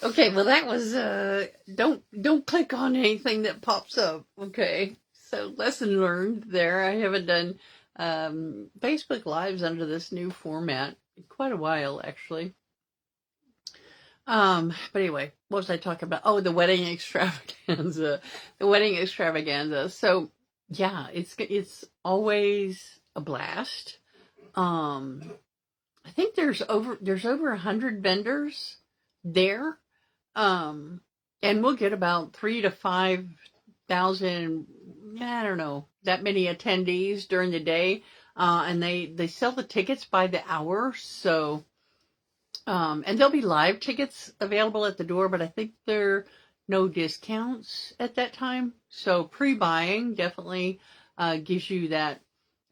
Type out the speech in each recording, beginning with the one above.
Okay, well that was don't click on anything that pops up. Okay. So lesson learned there. I haven't done Facebook Lives under this new format in quite a while actually. But anyway, what was I talking about? Oh, the wedding extravaganza. The wedding extravaganza. So yeah, it's always a blast. Um I think there's over 100 vendors there. Um, and we'll get about 3 to 5 thousand, I don't know, that many attendees during the day. And they sell the tickets by the hour. So, and there'll be live tickets available at the door, but I think there are no discounts at that time. So pre-buying definitely, gives you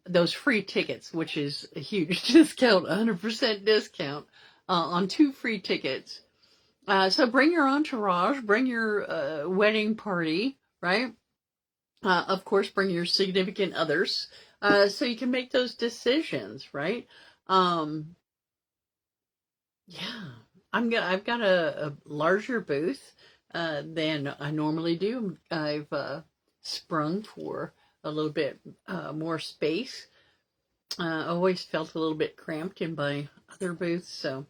those free tickets, which is a huge discount, 100% discount, on 2 free tickets. So bring your entourage, bring your wedding party, right? Of course, bring your significant others, so you can make those decisions, right? Um, yeah, I've got a larger booth than I normally do. I've sprung for a little bit more space. I always felt a little bit cramped in my other booths, so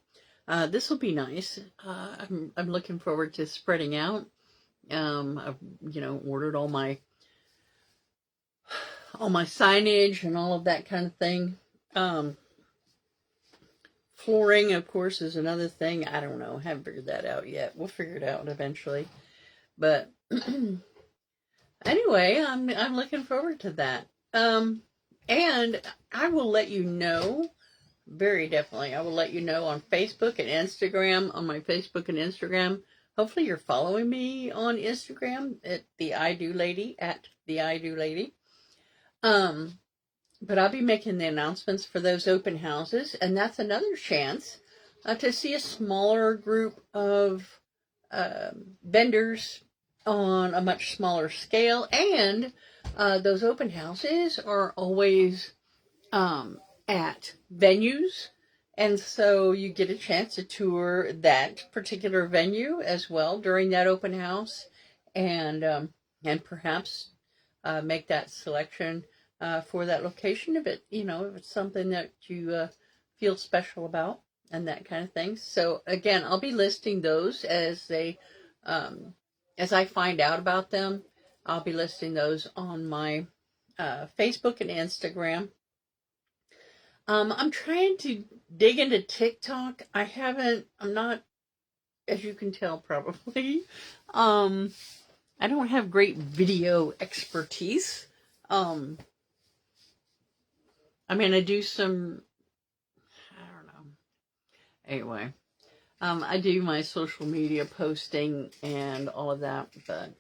this will be nice. I'm looking forward to spreading out. I've ordered all my signage and all of that kind of thing. Um, Flooring, of course, is another thing. I don't know. Haven't figured that out yet. We'll figure it out eventually. But anyway, I'm looking forward to that. And I will let you know. Very definitely. I will let you know on Facebook and Instagram, on my Facebook and Instagram. Hopefully you're following me on Instagram at the I Do Lady, at the I Do Lady. But I'll be making the announcements for those open houses, and that's another chance to see a smaller group of vendors on a much smaller scale. And those open houses are always at venues, and so you get a chance to tour that particular venue as well during that open house, and perhaps make that selection for that location if it's something that you feel special about and that kind of thing. So again, I'll be listing those as I find out about them. I'll be listing those on my Facebook and Instagram. I'm trying to dig into TikTok. I'm not, as you can tell probably, I don't have great video expertise. I mean, I do some, I don't know. Anyway, I do my social media posting and all of that, but,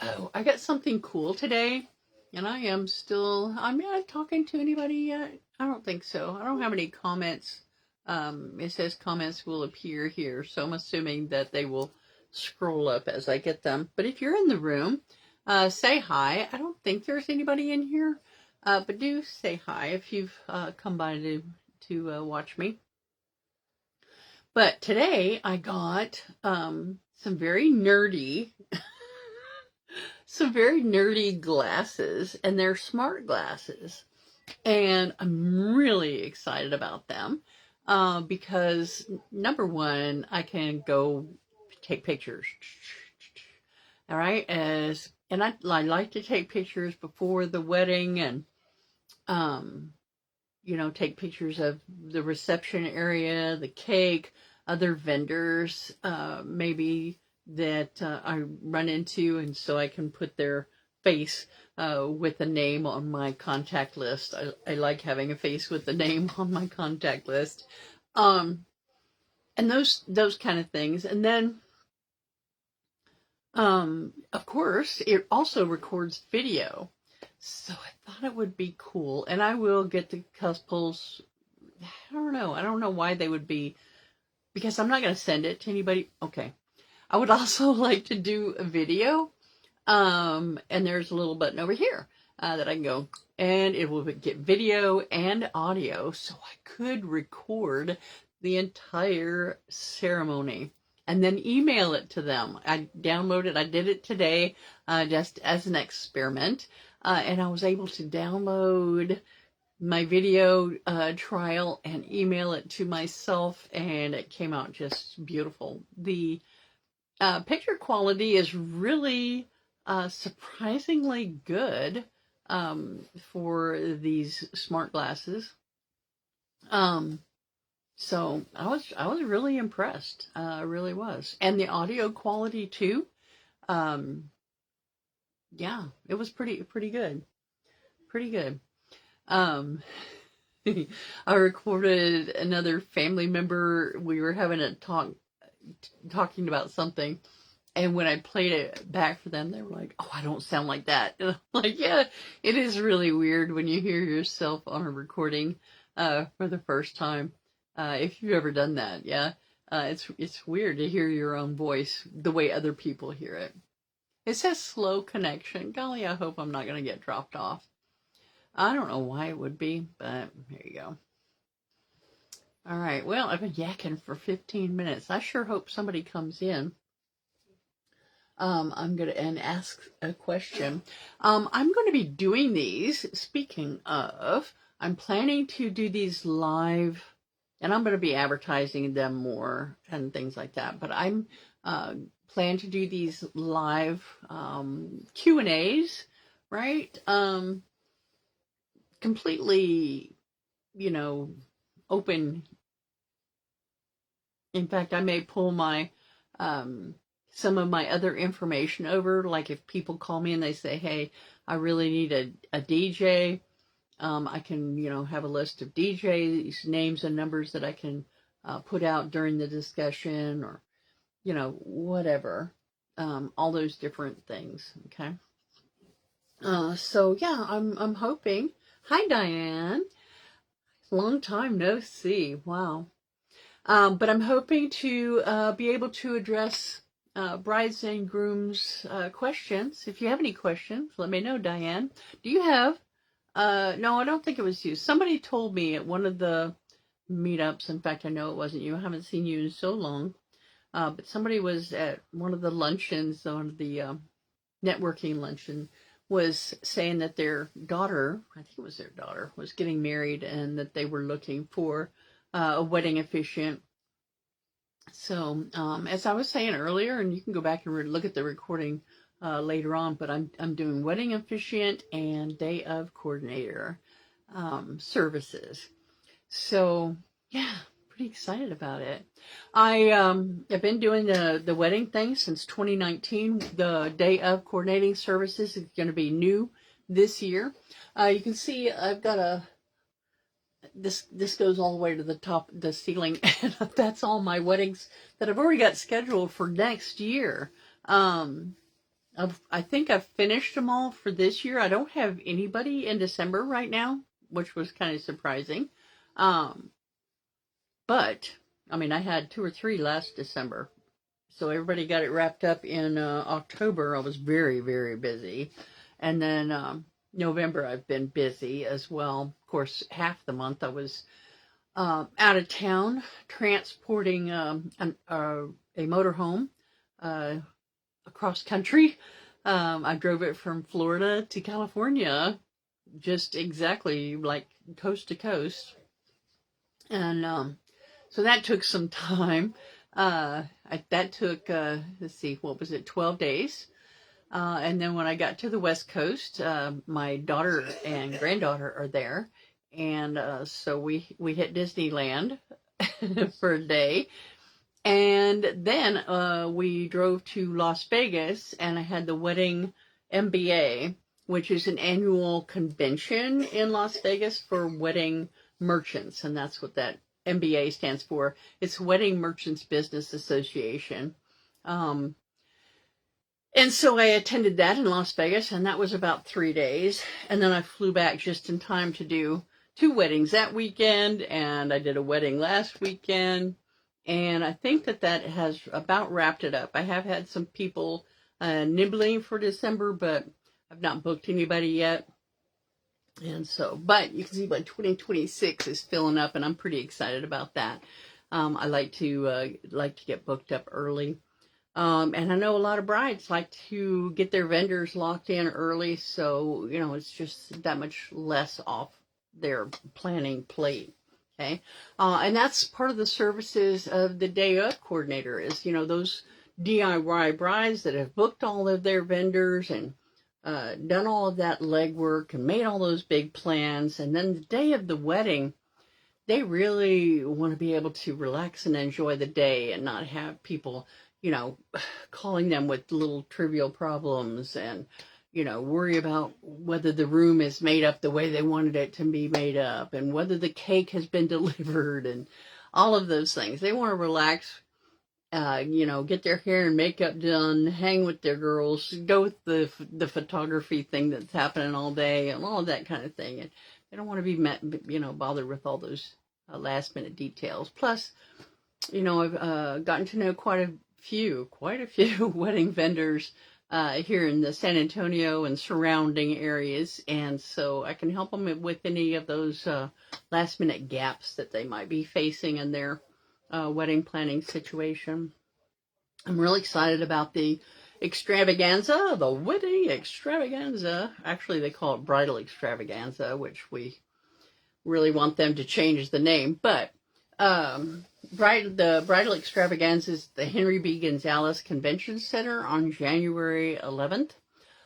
oh, I got something cool today, and I'm not talking to anybody yet. I don't think so. I don't have any comments. It says comments will appear here, so I'm assuming that they will scroll up as I get them. But if you're in the room, say hi. I don't think there's anybody in here, but do say hi if you've come by to watch me. But today I got some very nerdy glasses, and they're smart glasses. And I'm really excited about them because, number one, I can go take pictures. All right, and I like to take pictures before the wedding, and take pictures of the reception area, the cake, other vendors, maybe that I run into, and so I can put their face with a name on my contact list. I like having a face with a name on my contact list, and those kind of things. And then, of course, it also records video. So I thought it would be cool, and I will get the couples. I don't know why they would be, because I'm not going to send it to anybody. Okay. I would also like to do a video. And there's a little button over here that I can go, and it will get video and audio, so I could record the entire ceremony. and then email it to them. I downloaded, I did it today just as an experiment, and I was able to download my video trial and email it to myself, and it came out just beautiful. The picture quality is really surprisingly good for these smart glasses. So I was really impressed. I really was. And the audio quality too. Yeah, it was pretty good. Pretty good. I recorded another family member. We were having a talking about something, and when I played it back for them, they were like, "Oh, I don't sound like that." And I'm like, yeah, it is really weird when you hear yourself on a recording for the first time. If you've ever done that, yeah, it's weird to hear your own voice the way other people hear it. It says slow connection. Golly, I hope I'm not going to get dropped off. I don't know why it would be, but there you go. All right, well, I've been yakking for 15 minutes. I sure hope somebody comes in. I'm going to ask a question. I'm going to be doing these, speaking of, I'm planning to do these live, and I'm going to be advertising them more and things like that, but I'm plan to do these live Q&As, right? Completely, open. In fact, I may pull my some of my other information over, like if people call me and they say, hey, I really need a DJ, I can, have a list of DJs, names and numbers that I can put out during the discussion, or, whatever, all those different things, okay? So yeah, I'm hoping. Hi, Diane. Long time no see. Wow. But I'm hoping to be able to address brides and grooms' questions. If you have any questions, let me know, Diane. Do you have? No, I don't think it was you. Somebody told me at one of the meetups. In fact, I know it wasn't you. I haven't seen you in so long. But somebody was at one of the luncheons, one of the networking luncheon, was saying that their daughter, I think it was their daughter, was getting married, and that they were looking for a wedding officiant. So, as I was saying earlier, and you can go back and look at the recording later on, but I'm doing wedding officiant and day of coordinator services. So, yeah, pretty excited about it. I've been doing the wedding thing since 2019. The day of coordinating services is going to be new this year. You can see I've got this goes all the way to the top, the ceiling, and that's all my weddings that I've already got scheduled for next year. I think I've finished them all for this year. I don't have anybody in December right now, which was kind of surprising. But, I had 2 or 3 last December. So everybody got it wrapped up in October. I was very, very busy. And then November I've been busy as well. Of course, half the month I was out of town transporting a motorhome across country. I drove it from Florida to California, just exactly like coast to coast. And so that took some time. That took, let's see, what was it, 12 days. And then when I got to the West Coast, my daughter and granddaughter are there. And so we hit Disneyland for a day. And then we drove to Las Vegas, and I had the Wedding MBA, which is an annual convention in Las Vegas for wedding merchants. And that's what that MBA stands for. It's Wedding Merchants Business Association. And so I attended that in Las Vegas, and that was about 3 days. And then I flew back just in time to do 2 weddings that weekend, and I did a wedding last weekend. And I think that has about wrapped it up. I have had some people nibbling for December, but I've not booked anybody yet. And so, but you can see what 2026 is filling up, and I'm pretty excited about that. I like to get booked up early. And I know a lot of brides like to get their vendors locked in early, so, it's just that much less off their planning plate. Okay. And that's part of the services of the day of coordinator is, those DIY brides that have booked all of their vendors and done all of that legwork and made all those big plans. And then the day of the wedding, they really want to be able to relax and enjoy the day and not have people, calling them with little trivial problems and, worry about whether the room is made up the way they wanted it to be made up and whether the cake has been delivered and all of those things. They want to relax, get their hair and makeup done, hang with their girls, go with the photography thing that's happening all day and all of that kind of thing. And they don't want to be bothered with all those last minute details. Plus, I've gotten to know quite a few wedding vendors here in the San Antonio and surrounding areas, and so I can help them with any of those last minute gaps that they might be facing in their wedding planning situation. I'm really excited about the extravaganza, the wedding extravaganza. Actually, they call it bridal extravaganza, which we really want them to change the name, but the bridal extravaganza is the Henry B. Gonzalez Convention Center on January 11th.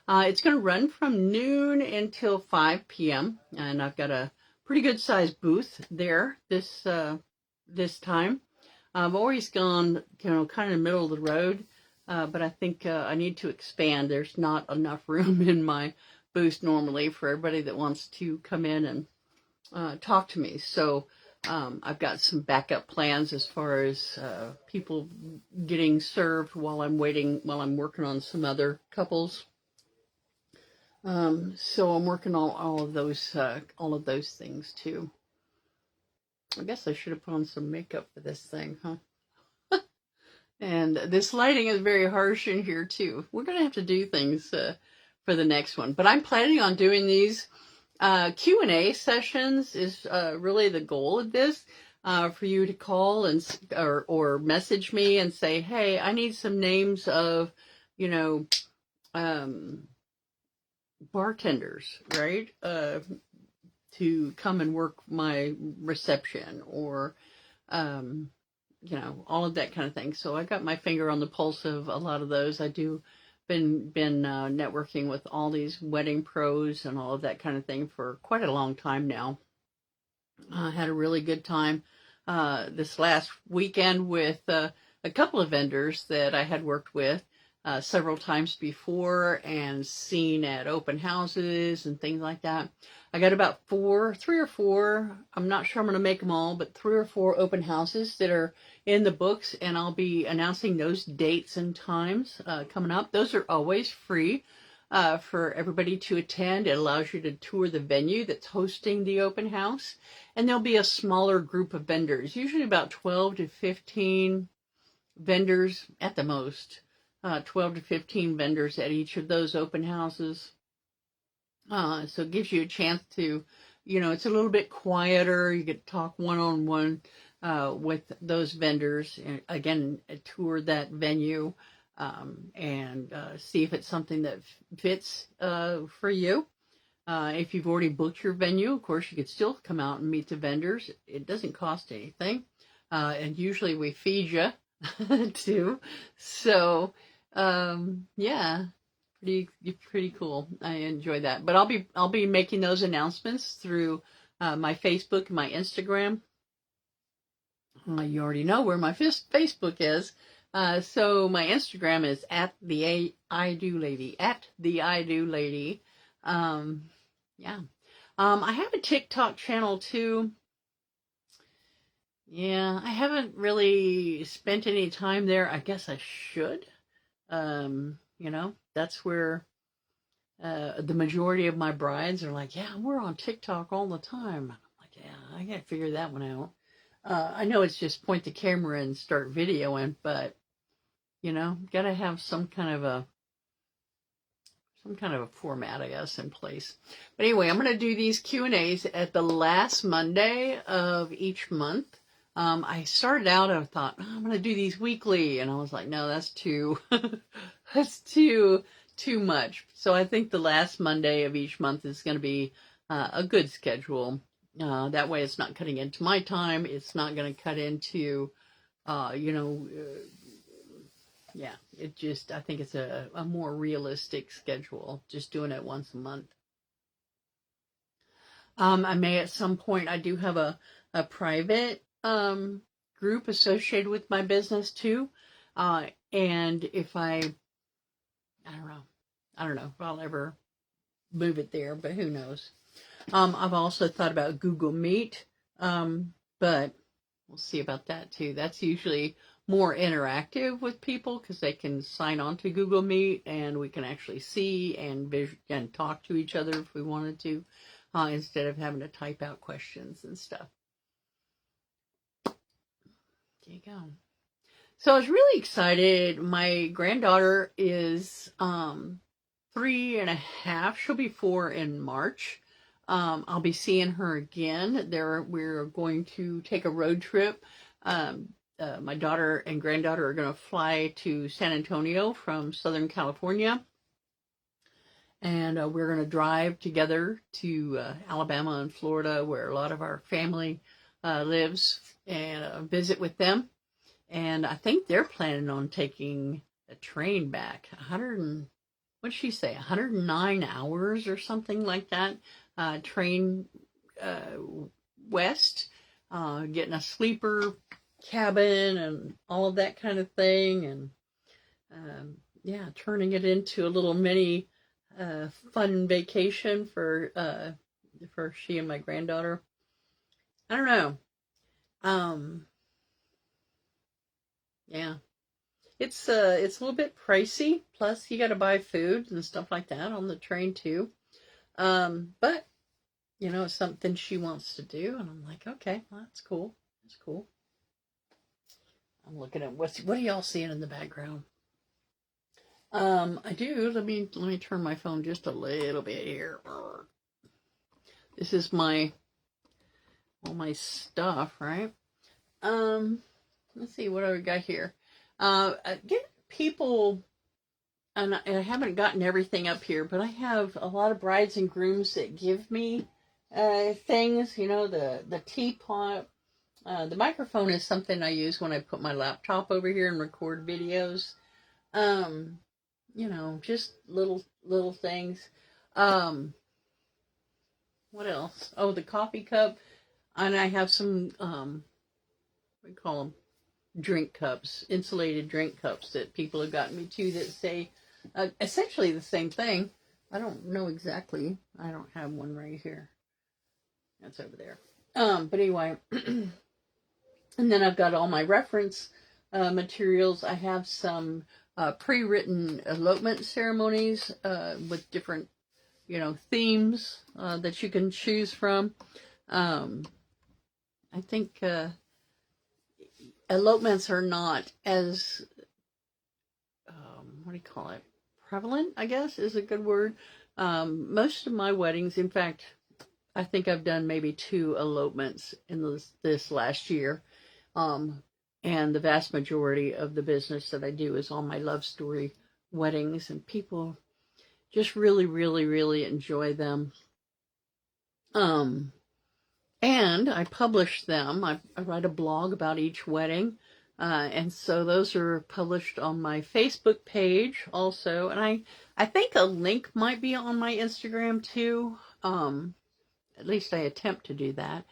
It's going to run from noon until 5 p.m. and I've got a pretty good sized booth there this time. I've always gone, kind of middle of the road, but I think I need to expand. There's not enough room in my booth normally for everybody that wants to come in and talk to me. So I've got some backup plans as far as people getting served while I'm working on some other couples. So I'm working on all of those things too. I guess I should have put on some makeup for this thing, huh? And this lighting is very harsh in here too. We're gonna have to do things for the next one, but I'm planning on doing these Q&A sessions is really the goal of this, for you to call and or message me and say, hey, I need some names of, bartenders, right? To come and work my reception or, all of that kind of thing. So I got my finger on the pulse of a lot of those. I do been networking with all these wedding pros and all of that kind of thing for quite a long time now. I had a really good time this last weekend with a couple of vendors that I had worked with several times before and seen at open houses and things like that. I got about 3 or 4, I'm not sure I'm going to make them all, but 3 or 4 open houses that are in the books, and I'll be announcing those dates and times coming up. Those are always free for everybody to attend. It allows you to tour the venue that's hosting the open house, and there'll be a smaller group of vendors, usually about 12 to 15 vendors at the most, 12 to 15 vendors at each of those open houses. So it gives you a chance to, it's a little bit quieter. You get to talk one-on-one with those vendors, and again, tour that venue and see if it's something that fits for you. If you've already booked your venue, of course, you could still come out and meet the vendors. It doesn't cost anything. And usually we feed you too. So, yeah. Pretty cool. I enjoy that. But I'll be making those announcements through my Facebook and my Instagram. You already know where my Facebook is. So my Instagram is at the I Do Lady. Yeah. I have a TikTok channel too. Yeah, I haven't really spent any time there. I guess I should. That's where the majority of my brides are like, yeah, we're on TikTok all the time. I'm like, yeah, I gotta figure that one out. I know it's just point the camera and start videoing, but gotta have some kind of a format, I guess, in place. But anyway, I'm gonna do these Q&As at the last Monday of each month. I started out, I thought, oh, I'm going to do these weekly. And I was like, no, that's too, that's too much. So I think the last Monday of each month is going to be a good schedule. That way it's not cutting into my time. It's not going to cut into, yeah, it just, I think it's a more realistic schedule, just doing it once a month. I may at some point, I do have a private group associated with my business too. And if I don't know if I'll ever move it there, but who knows. I've also thought about Google Meet, but we'll see about that too. That's usually more interactive with people because they can sign on to Google Meet and we can actually see and talk to each other if we wanted to, instead of having to type out questions and stuff. There you go. So I was really excited. My granddaughter is 3.5. She'll be 4 in March. I'll be seeing her again. We're going to take a road trip. My daughter and granddaughter are going to fly to San Antonio from Southern California. And we're going to drive together to Alabama and Florida, where a lot of our family lives, and visit with them. And I think they're planning on taking a train back. What did she say? 109 hours or something like that. Train west, getting a sleeper cabin and all of that kind of thing. And yeah, turning it into a little mini fun vacation for she and my granddaughter. I don't know. Yeah, it's a little bit pricey. Plus, you got to buy food and stuff like that on the train too. But it's something she wants to do, and I'm like, okay, well, that's cool. That's cool. I'm looking at what are y'all seeing in the background? I do. Let me turn my phone just a little bit here. This is all my stuff, right? Let's see what I got here. Get people, and I haven't gotten everything up here, but I have a lot of brides and grooms that give me things. The teapot. The microphone is something I use when I put my laptop over here and record videos. Just little things. What else? Oh, the coffee cup, and I have some what do you call them? Drink cups, insulated drink cups that people have gotten me too that say essentially the same thing. I don't know exactly. I don't have one right here. That's over there. But anyway, and then I've got all my reference materials. I have some pre-written elopement ceremonies with different, themes that you can choose from. I think elopements are not as, what do you call it? Prevalent, I guess, is a good word. Most of my weddings, in fact, I think I've done maybe 2 elopements in this last year. And the vast majority of the business that I do is all my love story weddings, and people just really, really, really enjoy them. And I publish them. I write a blog about each wedding. And so those are published on my Facebook page also. And I think a link might be on my Instagram too. At least I attempt to do that.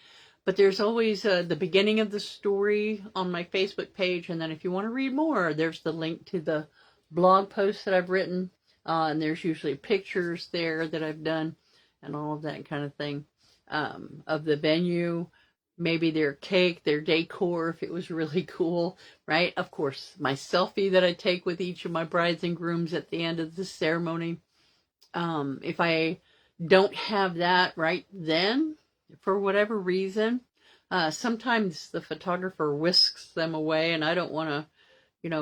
But there's always the beginning of the story on my Facebook page. And then if you want to read more, there's the link to the blog post that I've written. And there's usually pictures there that I've done and all of that kind of thing. Of the venue, maybe their cake, their decor, if it was really cool, right? Of course, my selfie that I take with each of my brides and grooms at the end of the ceremony. If I don't have that right then, for whatever reason, sometimes the photographer whisks them away and I don't want to,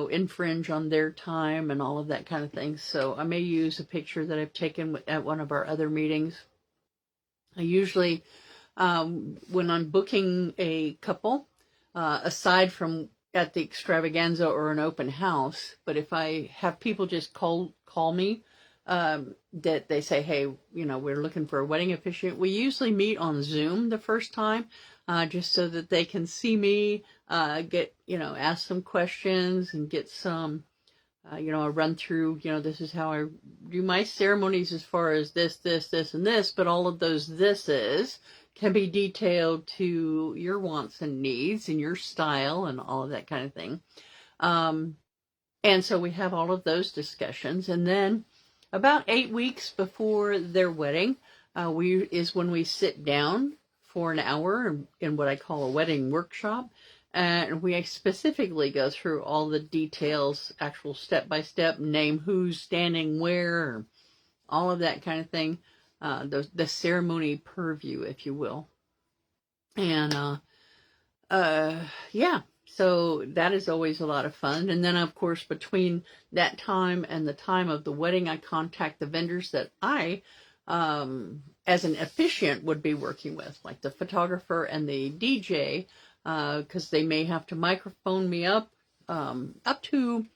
infringe on their time and all of that kind of thing. So I may use a picture that I've taken at one of our other meetings. I usually, when I'm booking a couple, aside from at the extravaganza or an open house. But if I have people just call me, that they say, hey, we're looking for a wedding officiant, we usually meet on Zoom the first time, just so that they can see me, get, ask some questions and get some, a run through, this is how I do my ceremonies as far as this, and this, but all of those thises can be detailed to your wants and needs and your style and all of that kind of thing. And so we have all of those discussions. And then about 8 weeks before their wedding, is when we sit down for an hour in what I call a wedding workshop. And we specifically go through all the details, actual step-by-step, name who's standing where, all of that kind of thing. The ceremony purview, if you will. And, yeah, so that is always a lot of fun. And then, of course, between that time and the time of the wedding, I contact the vendors that I, as an officiant, would be working with, like the photographer and the DJ, because they may have to microphone me up to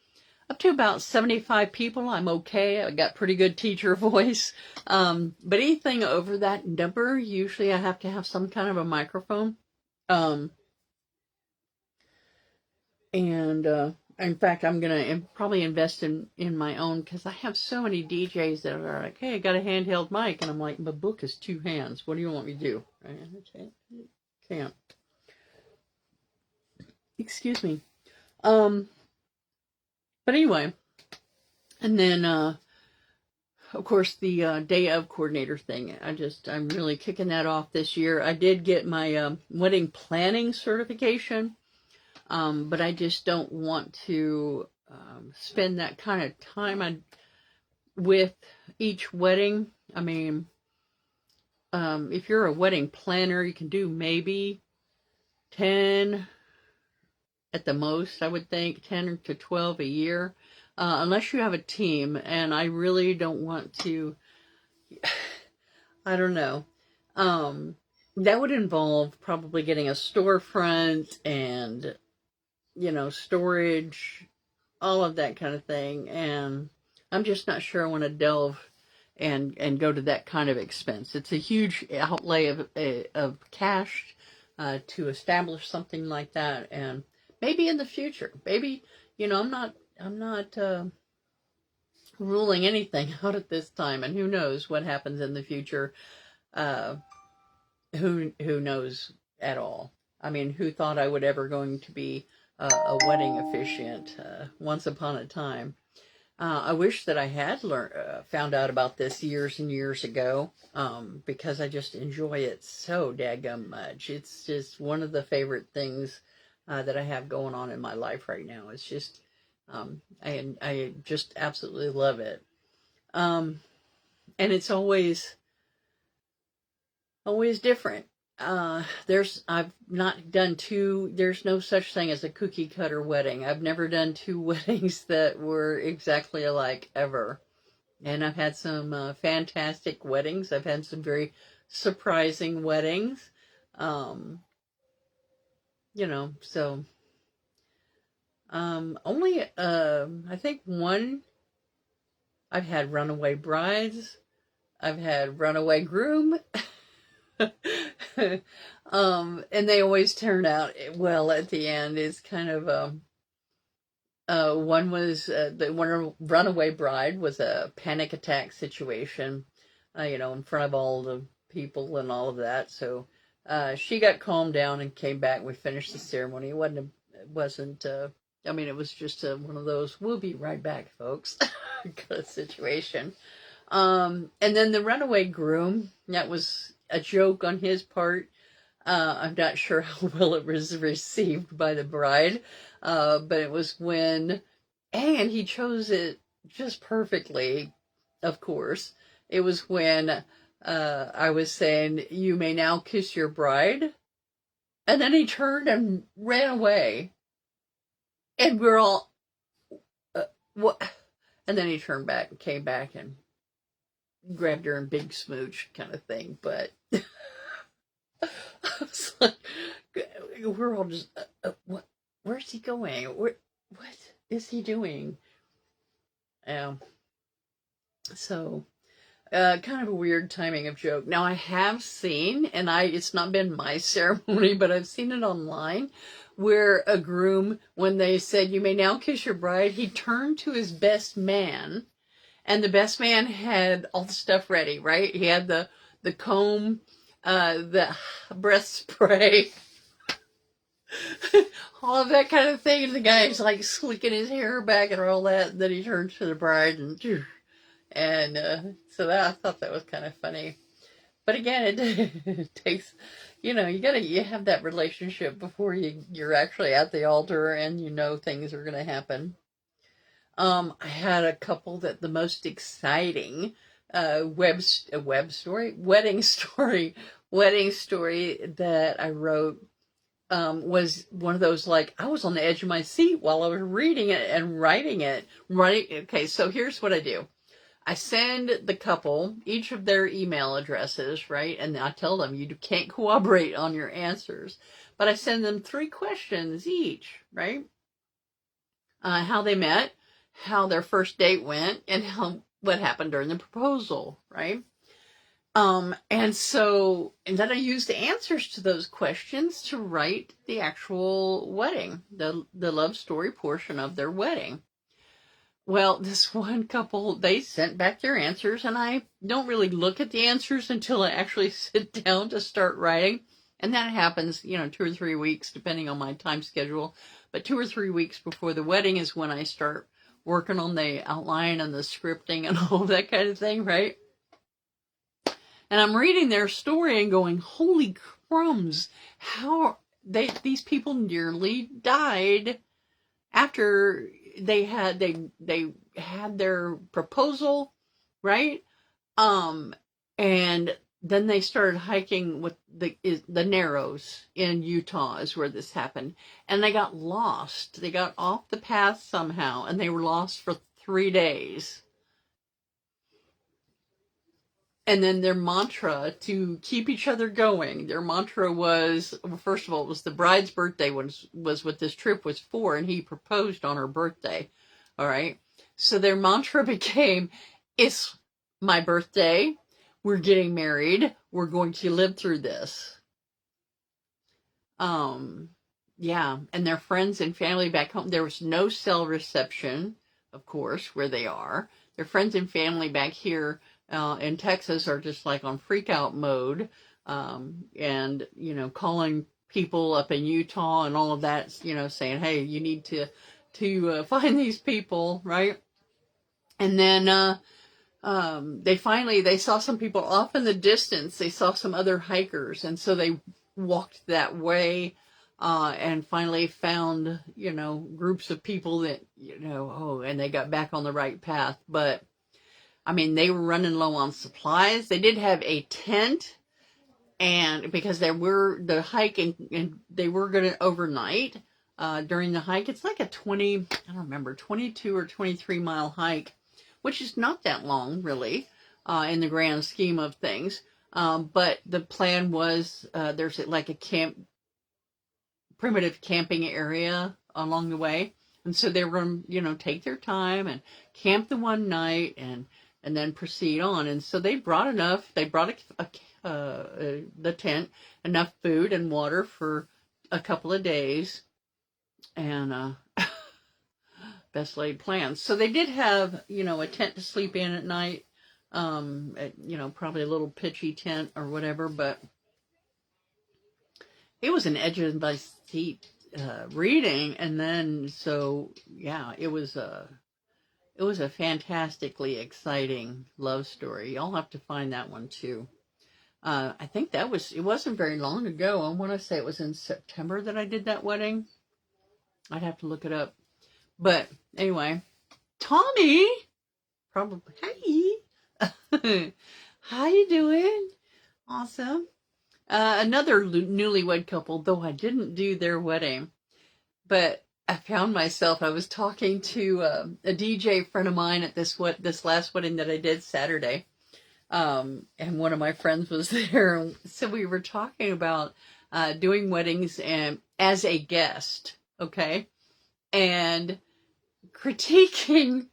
about 75 people. I'm okay. I got pretty good teacher voice. But anything over that number, usually I have to have some kind of a microphone. And in fact, I'm going to probably invest in my own, because I have so many DJs that are like, hey, I got a handheld mic. And I'm like, my book is 2 hands. What do you want me to do? Can't. Excuse me. But anyway, and then, of course, the day of coordinator thing. I'm really kicking that off this year. I did get my wedding planning certification, but I just don't want to spend that kind of time with each wedding. I mean, if you're a wedding planner, you can do maybe 10 at the most, I would think, 10 to 12 a year, unless you have a team. And I really don't want to, I don't know. That would involve probably getting a storefront and, storage, all of that kind of thing. And I'm just not sure I want to delve and go to that kind of expense. It's a huge outlay of cash to establish something like that. And maybe in the future, maybe, I'm not ruling anything out at this time, and who knows what happens in the future. Who knows at all? I mean, who thought I would ever going to be a wedding officiant once upon a time? I wish that I had found out about this years and years ago, because I just enjoy it so daggum much. It's just one of the favorite things that I have going on in my life right now. It's just, I just absolutely love it. And it's always different. I've not done there's no such thing as a cookie cutter wedding. I've never done 2 weddings that were exactly alike ever. And I've had some fantastic weddings. I've had some very surprising weddings. So only I think one. I've had runaway brides. I've had runaway groom. And they always turn out well at the end. It's kind of one was the one runaway bride was a panic attack situation, in front of all the people and all of that. So she got calmed down and came back. We finished the ceremony. It wasn't. I mean, it was just one of those "we'll be right back, folks" kind of situation. And then the runaway groom, that was a joke on his part. I'm not sure how well it was received by the bride, but it was and he chose it just perfectly, of course. It was when I was saying, "You may now kiss your bride," and then he turned and ran away. And we're all, what? And then he turned back and came back and grabbed her in big smooch kind of thing. But I was like, we're all just, what? Where's he going? What is he doing? So, kind of a weird timing of joke. Now, I have seen, and it's not been my ceremony, but I've seen it online, where a groom, when they said, "You may now kiss your bride," he turned to his best man, and the best man had all the stuff ready, right? He had the comb, the breath spray, all of that kind of thing. And the guy's like slicking his hair back and all that. And then he turns to the bride and so that, I thought that was kind of funny. But again, it takes, you have that relationship before you're actually at the altar and things are going to happen. I had a couple that the most exciting wedding story that I wrote was one of those, like, I was on the edge of my seat while I was reading it and writing it. Okay, so here's what I do. I send the couple each of their email addresses, right? And I tell them you can't corroborate on your answers. But I send them 3 questions each, right? How they met, how their first date went, and what happened during the proposal, right? And then I use the answers to those questions to write the actual wedding, the love story portion of their wedding. Well, this one couple, they sent back their answers, and I don't really look at the answers until I actually sit down to start writing. And that happens, 2 or 3 weeks, depending on my time schedule. But 2 or 3 weeks before the wedding is when I start working on the outline and the scripting and all that kind of thing, right? And I'm reading their story and going, holy crumbs, how these people nearly died after they had their proposal, right? And then they started hiking with the Narrows in Utah is where this happened. And they got lost. They got off the path somehow, and they were lost for 3 days. And then their mantra to keep each other going, their mantra was, well, first of all, it was the bride's birthday was what this trip was for, and he proposed on her birthday. All right. So their mantra became, it's my birthday. We're getting married. We're going to live through this. Yeah. And their friends and family back home, there was no cell reception, of course, where they are. Their friends and family back here in Texas are just like on freak out mode, and calling people up in Utah and all of that, saying, hey, you need to find these people, right? And then they saw some people off in the distance. They saw some other hikers, and so they walked that way and finally found groups of people that and they got back on the right path. But I mean, they were running low on supplies. They did have a tent, and because they were the hike and they were going to overnight during the hike. It's like a 22 or 23 mile hike, which is not that long really in the grand scheme of things. But the plan was there's like a primitive camping area along the way. And so they were going to, take their time and camp the one night and then proceed on. And so they brought enough. They brought the tent, enough food and water for a couple of days, and best laid plans. So they did have, a tent to sleep in at night. Probably a little pitchy tent or whatever, but it was an edge of my seat reading, and then so yeah, it was a fantastically exciting love story. Y'all have to find that one too. I think it wasn't very long ago. I want to say it was in September that I did that wedding. I'd have to look it up. But anyway, Tommy, probably, hey, how you doing? Awesome. Another newlywed couple, though I didn't do their wedding, but I found myself, I was talking to a DJ friend of mine at this last wedding that I did Saturday. And one of my friends was there. So we were talking about doing weddings and as a guest, okay, and critiquing.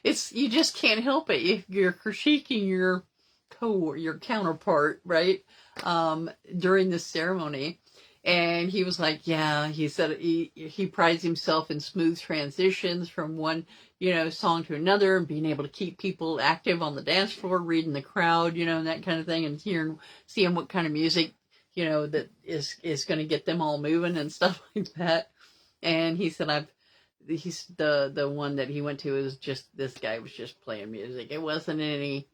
You just can't help it. You're critiquing your counterpart, right? During the ceremony. And he was like, yeah, he said he prides himself in smooth transitions from one, song to another, and being able to keep people active on the dance floor, reading the crowd, and that kind of thing, and seeing what kind of music, that is going to get them all moving and stuff like that. And he said, he's the one that he went to is just, this guy was just playing music. It wasn't any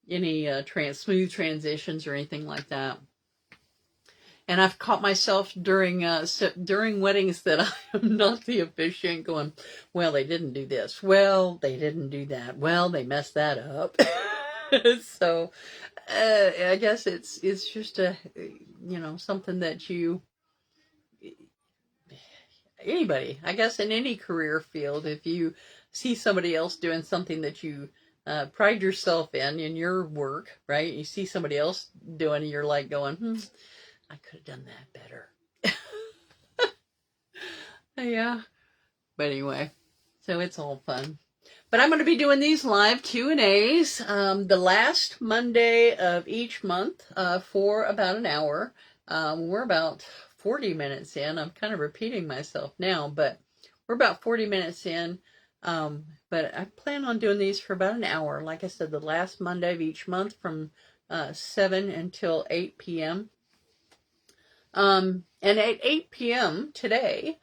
smooth transitions or anything like that. And I've caught myself during weddings that I am not the officiant going, well, they didn't do this. Well, they didn't do that. Well, they messed that up. So I guess it's just something that anybody, I guess in any career field, if you see somebody else doing something that you pride yourself in your work, right? You see somebody else doing it, you're like going, I could have done that better. Yeah. But anyway, so it's all fun. But I'm going to be doing these live Q&As the last Monday of each month for about an hour. We're about 40 minutes in. I'm kind of repeating myself now, but we're about 40 minutes in. But I plan on doing these for about an hour. Like I said, the last Monday of each month from 7 until 8 p.m. And at 8 p.m. today,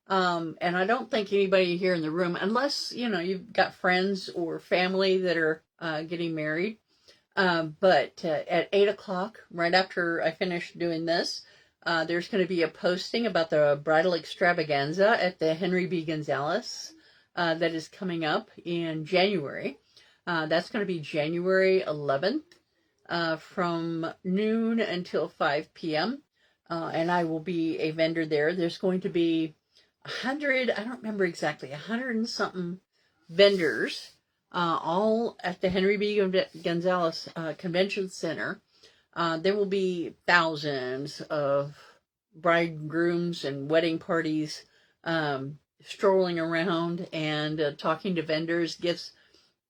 and I don't think anybody here in the room, unless, you've got friends or family that are getting married, but at 8 o'clock, right after I finish doing this, there's going to be a posting about the bridal extravaganza at the Henry B. Gonzalez that is coming up in January. That's going to be January 11th from noon until 5 p.m., and I will be a vendor there. There's going to be 100, I don't remember exactly, 100 and something vendors, all at the Henry B. Gonzalez Convention Center. There will be thousands of bridegrooms and wedding parties strolling around and talking to vendors.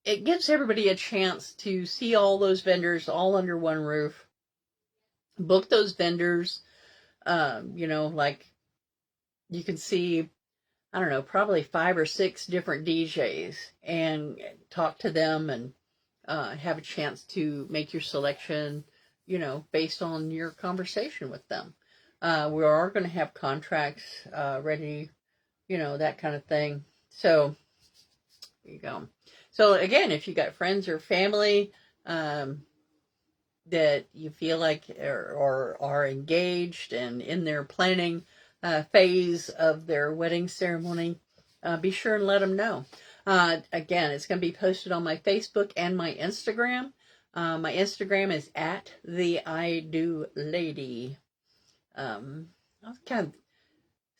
It gives everybody a chance to see all those vendors all under one roof. Book those vendors. Like you can see, I don't know, probably 5 or 6 different DJs and talk to them and have a chance to make your selection, based on your conversation with them. We are going to have contracts ready, that kind of thing. So there you go. So again, if you got friends or family that you feel like are engaged and in their planning phase of their wedding ceremony, be sure and let them know. Again, it's going to be posted on my Facebook and my Instagram. My Instagram is at the I Do Lady.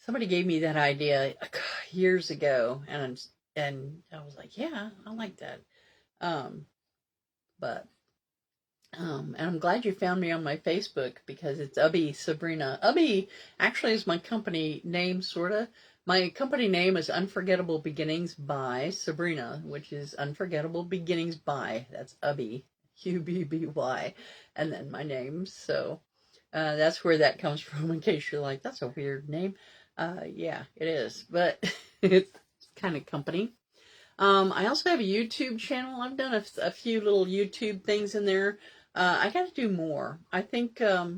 Somebody gave me that idea years ago, and I was like, yeah, I like that. And I'm glad you found me on my Facebook because it's Sabrina. Ubby actually is my company name, sorta. My company name is Unforgettable Beginnings by Sabrina, which is Unforgettable Beginnings by. That's Ubby, Ubby, and then my name. So that's where that comes from. In case you're like, that's a weird name. Yeah, it is, but it's kind of company. I also have a YouTube channel. I've done a few little YouTube things in there. I got to do more. I think I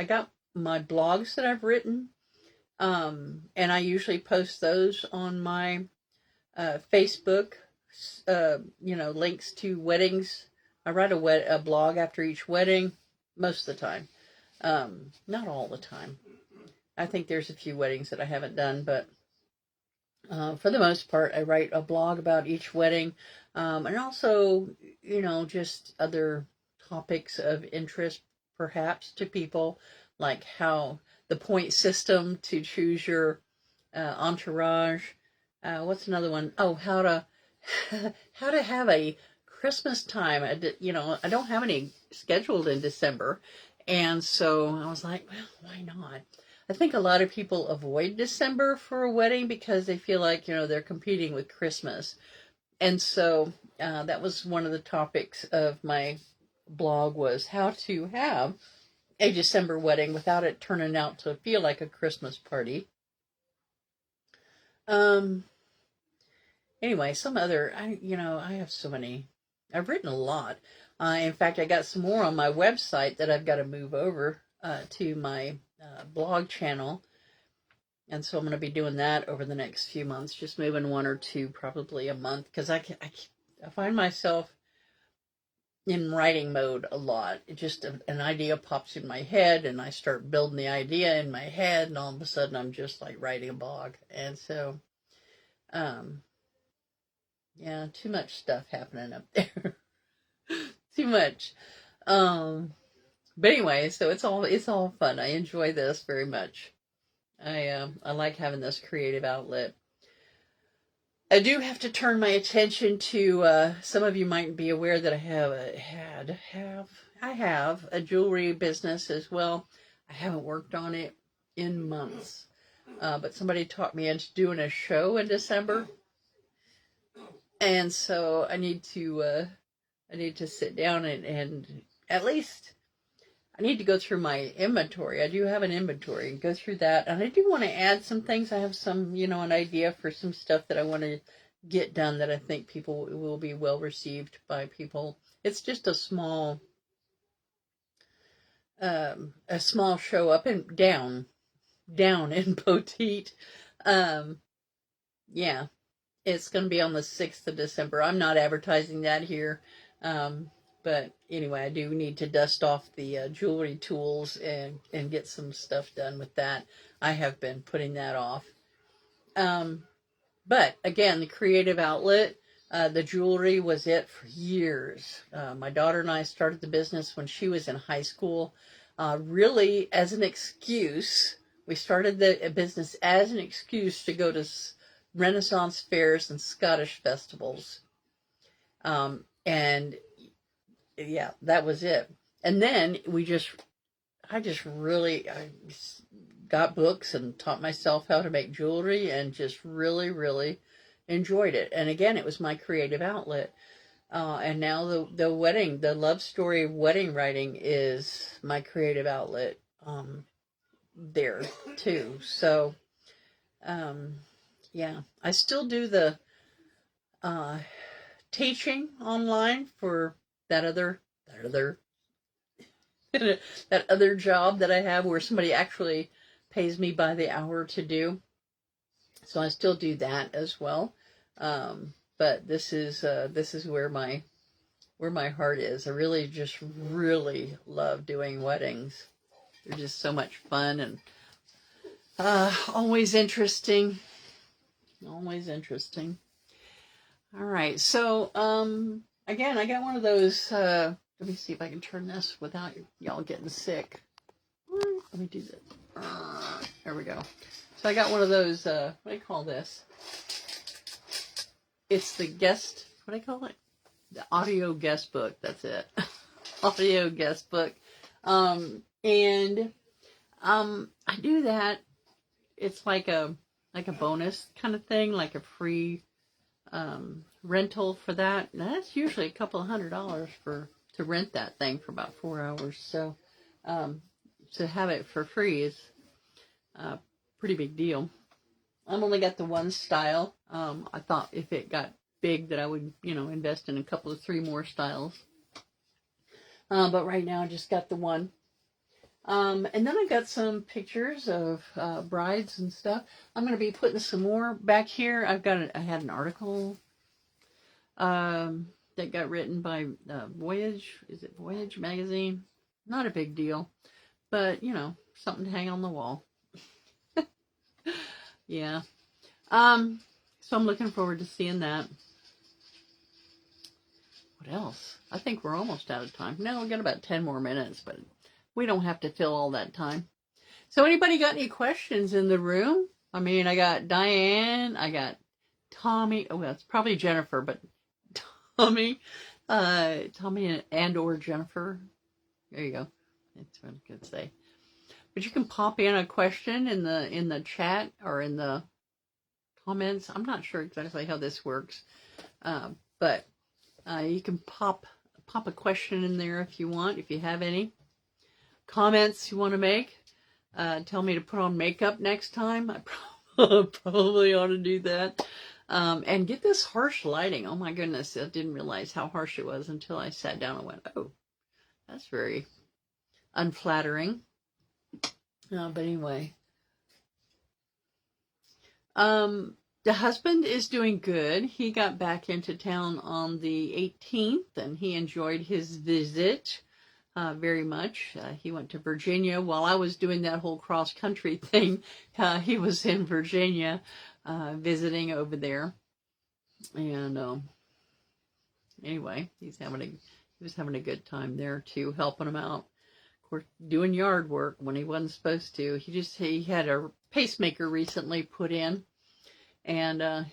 got my blogs that I've written, and I usually post those on my Facebook. Links to weddings. I write a blog after each wedding, most of the time. Not all the time. I think there's a few weddings that I haven't done, but for the most part, I write a blog about each wedding, and also, just other topics of interest, perhaps, to people, like how the point system to choose your entourage. What's another one? Oh, how to have a Christmas time. I don't have any scheduled in December, And so I was like, well, why not? I think a lot of people avoid December for a wedding because they feel like, they're competing with Christmas. And so that was one of the topics of my blog, was how to have a December wedding without it turning out to feel like a Christmas party. Anyway, I have so many. I've written a lot. In fact, I got some more on my website that I've got to move over to my blog channel. And so I'm going to be doing that over the next few months, just moving one or two, probably a month, because I find myself in writing mode a lot. It just, an idea pops in my head, and I start building the idea in my head, and all of a sudden I'm just like writing a blog. And so, yeah, too much stuff happening up there. Too much. But anyway, so it's all fun. I enjoy this very much. I like having this creative outlet. I do have to turn my attention to, some of you might be aware that I have a jewelry business as well. I haven't worked on it in months. But somebody talked me into doing a show in December. And so I need to sit down and at least I need to go through my inventory. I do have an inventory, and go through that. And I do want to add some things. I have some, an idea for some stuff that I want to get done that I think people will be well received by people. It's just a small show up and down in Poteet. Yeah, it's going to be on the 6th of December. I'm not advertising that here. But anyway, I do need to dust off the jewelry tools and get some stuff done with that. I have been putting that off. But again, the creative outlet, the jewelry was it for years. My daughter and I started the business when she was in high school, really as an excuse. We started the business as an excuse to go to Renaissance fairs and Scottish festivals. And yeah, that was it. And then I got books and taught myself how to make jewelry, and just really, really enjoyed it. And again, it was my creative outlet. And now the love story wedding writing is my creative outlet, there too. So, yeah, I still do the, teaching online for that other that other job that I have, where somebody actually pays me by the hour to do. So I still do that as well. But this is where my heart is. I really love doing weddings. They're just so much fun, and always interesting. Always interesting. All right. So, again, I got one of those, let me see if I can turn this without y'all getting sick. Let me do this. There we go. So I got one of those, what do you call this? It's the what do I call it? The audio guest book. That's it. Audio guest book. And I do that. It's like a bonus kind of thing, like a free rental for that. Now, that's usually a couple of $100 to rent that thing for about 4 hours. So to have it for free is a pretty big deal. I've only got the one style. I thought if it got big that I would, invest in a couple of 3 more styles. But right now I just got the one. And then I got some pictures of brides and stuff. I'm going to be putting some more back here. I had an article that got written by Voyage. Is it Voyage magazine? Not a big deal, but something to hang on the wall. Yeah. So I'm looking forward to seeing that. What else? I think we're almost out of time. No, we've got about 10 more minutes, but we don't have to fill all that time. So anybody got any questions in the room? I mean, I got Diane, I got Tommy. Oh, that's probably Jennifer, but Tommy and or Jennifer. There you go. That's what I could say. But you can pop in a question in the chat or in the comments. I'm not sure exactly how this works, but you can pop a question in there if you want. If you have any comments you want to make, tell me to put on makeup next time. I probably ought to do that. And get this harsh lighting. Oh my goodness, I didn't realize how harsh it was until I sat down and went, oh, that's very unflattering. But anyway. The husband is doing good. He got back into town on the 18th and he enjoyed his visit very much. He went to Virginia while I was doing that whole cross-country thing. He was in Virginia visiting over there. And anyway, he was having a good time there too, helping him out. Of course, doing yard work when he wasn't supposed to. He had a pacemaker recently put in. And,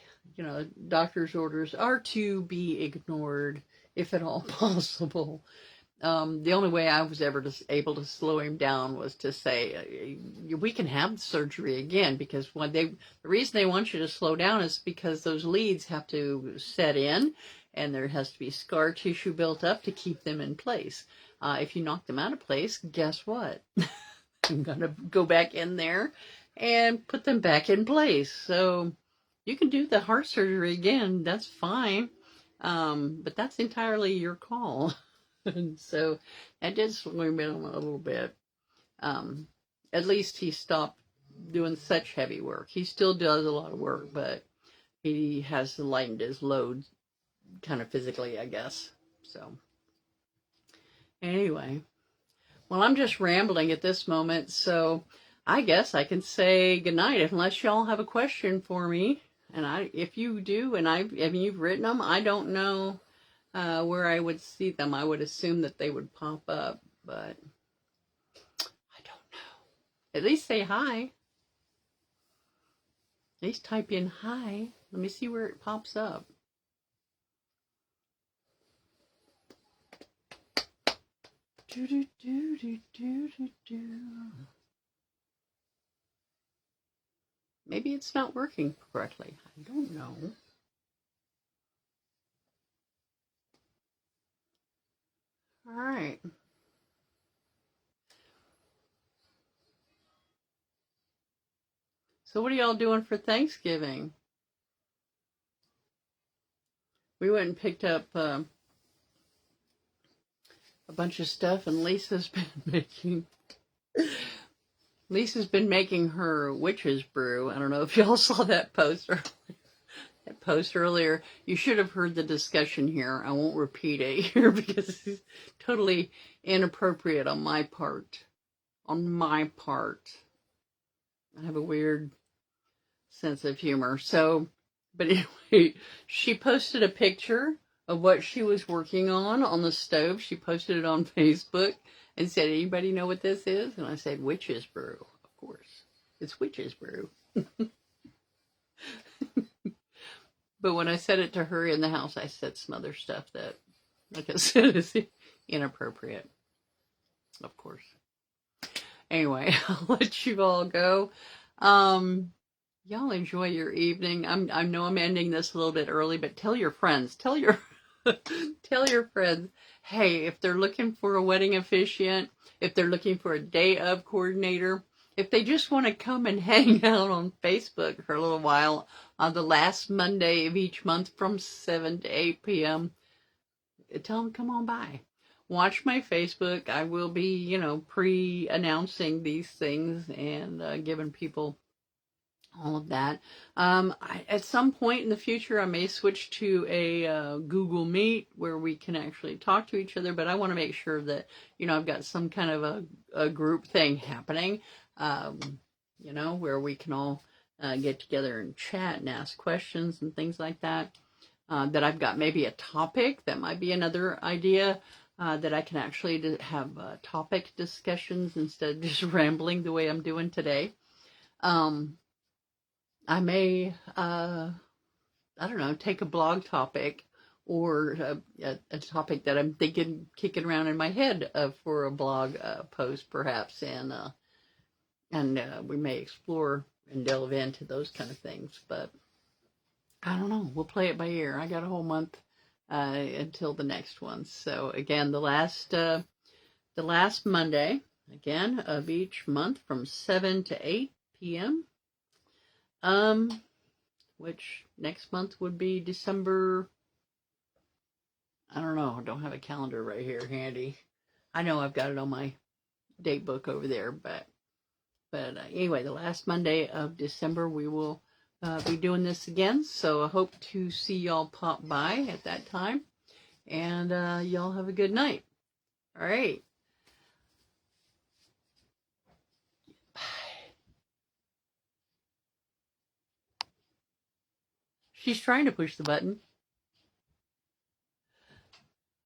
doctor's orders are to be ignored if at all possible. The only way I was ever able to slow him down was to say, we can have the surgery again, because the reason they want you to slow down is because those leads have to set in and there has to be scar tissue built up to keep them in place. If you knock them out of place, guess what? I'm going to go back in there and put them back in place. So you can do the heart surgery again. That's fine. But that's entirely your call. And so that did slow him down a little bit. At least he stopped doing such heavy work. He still does a lot of work, but he has lightened his load kind of physically, I guess. So anyway, well, I'm just rambling at this moment. So I guess I can say goodnight unless y'all have a question for me. And if you do, and you've written them, I don't know where I would see them. I would assume that they would pop up, but I don't know. At least say hi. At least type in hi. Let me see where it pops up. Maybe it's not working correctly. I don't know. All right. So what are y'all doing for Thanksgiving? We went and picked up a bunch of stuff, and Lisa's been making her witch's brew. I don't know if y'all saw that post earlier. You should have heard the discussion here. I won't repeat it here because it's totally inappropriate on my part. I have a weird sense of humor. But anyway, she posted a picture of what she was working on the stove. She posted it on Facebook and said, anybody know what this is? And I said, witch's brew. Of course, it's witch's brew. But when I said it to her in the house, I said some other stuff that, like I said, is inappropriate. Of course. Anyway, I'll let you all go. Y'all enjoy your evening. I know I'm ending this a little bit early, but tell your friends. Tell your friends, hey, if they're looking for a wedding officiant, if they're looking for a day of coordinator, if they just want to come and hang out on Facebook for a little while on the last Monday of each month from 7 to 8 p.m., tell them come on by. Watch my Facebook. I will be, pre-announcing these things and giving people all of that. At some point in the future, I may switch to a Google Meet where we can actually talk to each other, but I want to make sure that, I've got some kind of a group thing happening, where we can all get together and chat and ask questions and things like that. That I've got maybe a topic that might be another idea that I can actually have topic discussions instead of just rambling the way I'm doing today. I may, take a blog topic or a topic that I'm thinking, kicking around in my head for a blog post, perhaps, and we may explore and delve into those kind of things. But I don't know. We'll play it by ear. I got a whole month until the next one. So again, the last Monday again of each month from 7 to 8 p.m. Which next month would be December. I don't know. I don't have a calendar right here handy. I know I've got it on my date book over there, but anyway, the last Monday of December we will be doing this again. So I hope to see y'all pop by at that time, and y'all have a good night. All right. Bye. She's trying to push the button.